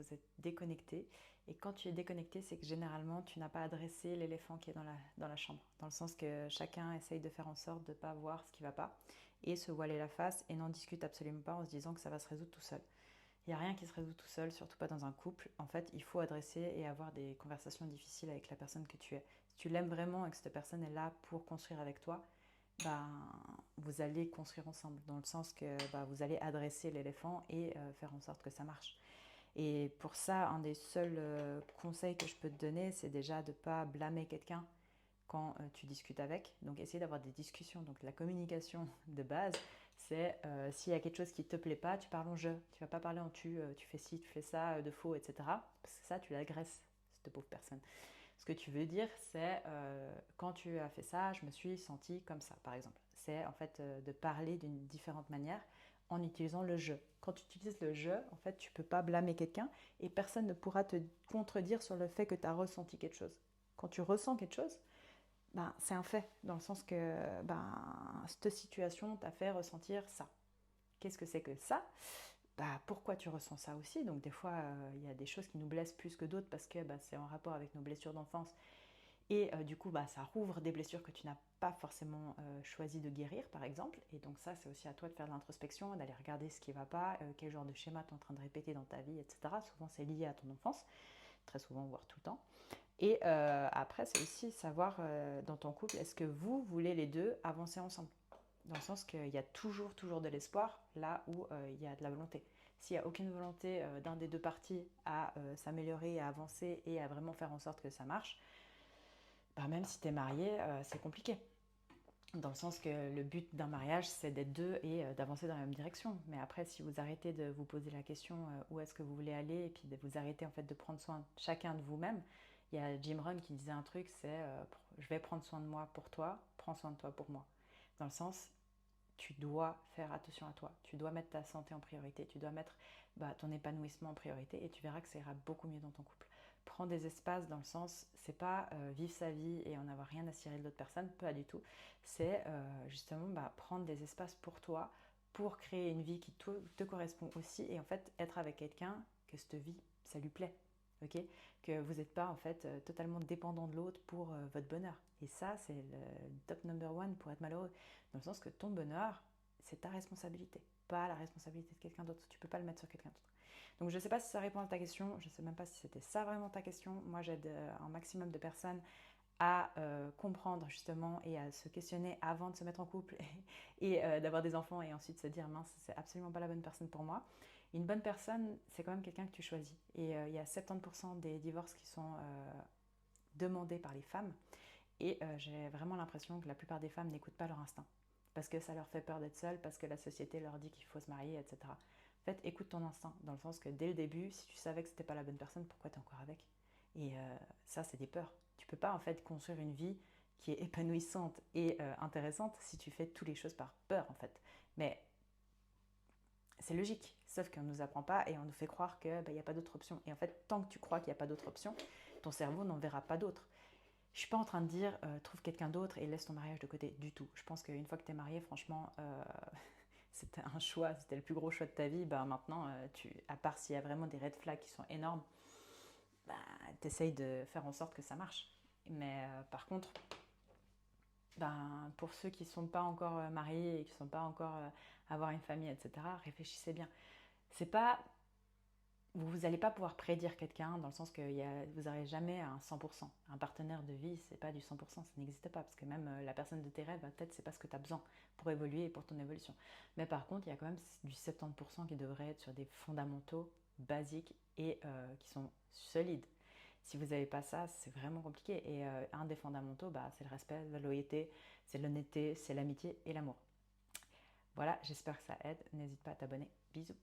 vous êtes déconnecté. Et quand tu es déconnecté, c'est que généralement, tu n'as pas adressé l'éléphant qui est dans la chambre. Dans le sens que chacun essaye de faire en sorte de ne pas voir ce qui ne va pas et se voiler la face et n'en discute absolument pas en se disant que ça va se résoudre tout seul. Il n'y a rien qui se résout tout seul, surtout pas dans un couple. En fait, il faut adresser et avoir des conversations difficiles avec la personne que tu es. Si tu l'aimes vraiment et que cette personne est là pour construire avec toi, ben, vous allez construire ensemble, dans le sens que vous allez adresser l'éléphant et faire en sorte que ça marche. Et pour ça, un des seuls conseils que je peux te donner, c'est déjà de ne pas blâmer quelqu'un quand tu discutes avec. Donc essayer d'avoir des discussions. Donc la communication de base, c'est s'il y a quelque chose qui ne te plaît pas, tu parles en je. Tu ne vas pas parler en tu, tu fais ci, tu fais ça, de faux, etc. Parce que ça, tu l'agresses, cette pauvre personne. Ce que tu veux dire, c'est quand tu as fait ça, je me suis sentie comme ça, par exemple. C'est en fait de parler d'une différente manière en utilisant le je. Quand tu utilises le je, en fait, tu ne peux pas blâmer quelqu'un et personne ne pourra te contredire sur le fait que tu as ressenti quelque chose. Quand tu ressens quelque chose, ben, c'est un fait, dans le sens que cette situation t'a fait ressentir ça. Qu'est-ce que c'est que ça? Pourquoi tu ressens ça aussi? Donc des fois, il y a des choses qui nous blessent plus que d'autres parce que c'est en rapport avec nos blessures d'enfance. Et du coup, ça rouvre des blessures que tu n'as pas forcément choisi de guérir, par exemple. Et donc ça, c'est aussi à toi de faire de l'introspection, d'aller regarder ce qui ne va pas, quel genre de schéma tu es en train de répéter dans ta vie, etc. Souvent, c'est lié à ton enfance, très souvent, voire tout le temps. Et après, c'est aussi savoir dans ton couple, est-ce que vous voulez les deux avancer ensemble? Dans le sens qu'il y a toujours, toujours de l'espoir là où il y a de la volonté. S'il n'y a aucune volonté d'un des deux parties à s'améliorer, à avancer et à vraiment faire en sorte que ça marche, même si tu es marié, c'est compliqué. Dans le sens que le but d'un mariage, c'est d'être deux et d'avancer dans la même direction. Mais après, si vous arrêtez de vous poser la question où est-ce que vous voulez aller, et puis de vous arrêter en fait de prendre soin chacun de vous-même, il y a Jim Rohn qui disait un truc, c'est je vais prendre soin de moi pour toi, prends soin de toi pour moi. Dans le sens, tu dois faire attention à toi, tu dois mettre ta santé en priorité, tu dois mettre ton épanouissement en priorité et tu verras que ça ira beaucoup mieux dans ton couple. Prends des espaces dans le sens, c'est pas vivre sa vie et en avoir rien à cirer de l'autre personne, pas du tout. C'est justement prendre des espaces pour toi, pour créer une vie qui te correspond aussi et en fait être avec quelqu'un que cette vie, ça lui plaît. Okay, que vous n'êtes pas en fait totalement dépendant de l'autre pour votre bonheur. Et ça, c'est le top number one pour être malheureux. Dans le sens que ton bonheur, c'est ta responsabilité, pas la responsabilité de quelqu'un d'autre. Tu peux pas le mettre sur quelqu'un d'autre. Donc je ne sais pas si ça répond à ta question, je ne sais même pas si c'était ça vraiment ta question. Moi, j'aide un maximum de personnes à comprendre justement et à se questionner avant de se mettre en couple et d'avoir des enfants et ensuite se dire mince, c'est absolument pas la bonne personne pour moi. Une bonne personne, c'est quand même quelqu'un que tu choisis. Et il y a 70% des divorces qui sont demandés par les femmes. Et j'ai vraiment l'impression que la plupart des femmes n'écoutent pas leur instinct. Parce que ça leur fait peur d'être seules, parce que la société leur dit qu'il faut se marier, etc. En fait, écoute ton instinct, dans le sens que dès le début, si tu savais que c'était pas la bonne personne, pourquoi tu es encore avec? Et ça, c'est des peurs. Tu peux pas en fait construire une vie qui est épanouissante et intéressante si tu fais toutes les choses par peur en fait. Mais c'est logique, sauf qu'on ne nous apprend pas et on nous fait croire qu'il n'y a pas d'autre option. Et en fait, tant que tu crois qu'il n'y a pas d'autre option, ton cerveau n'en verra pas d'autre. Je suis pas en train de dire trouve quelqu'un d'autre et laisse ton mariage de côté du tout. Je pense qu'une fois que tu es marié, franchement, c'était un choix, c'était le plus gros choix de ta vie. Maintenant, à part s'il y a vraiment des red flags qui sont énormes, tu essayes de faire en sorte que ça marche. Mais par contre, pour ceux qui ne sont pas encore mariés et qui ne sont pas encore avoir une famille, etc., réfléchissez bien. C'est pas vous n'allez pas pouvoir prédire quelqu'un dans le sens que vous n'aurez jamais un 100%. Un partenaire de vie, c'est pas du 100%, ça n'existe pas. Parce que même la personne de tes rêves, peut-être c'est pas ce que tu as besoin pour évoluer et pour ton évolution. Mais par contre, il y a quand même du 70% qui devrait être sur des fondamentaux basiques et qui sont solides. Si vous n'avez pas ça, c'est vraiment compliqué. Et un des fondamentaux, c'est le respect, la loyauté, c'est l'honnêteté, c'est l'amitié et l'amour. Voilà, j'espère que ça aide. N'hésite pas à t'abonner. Bisous.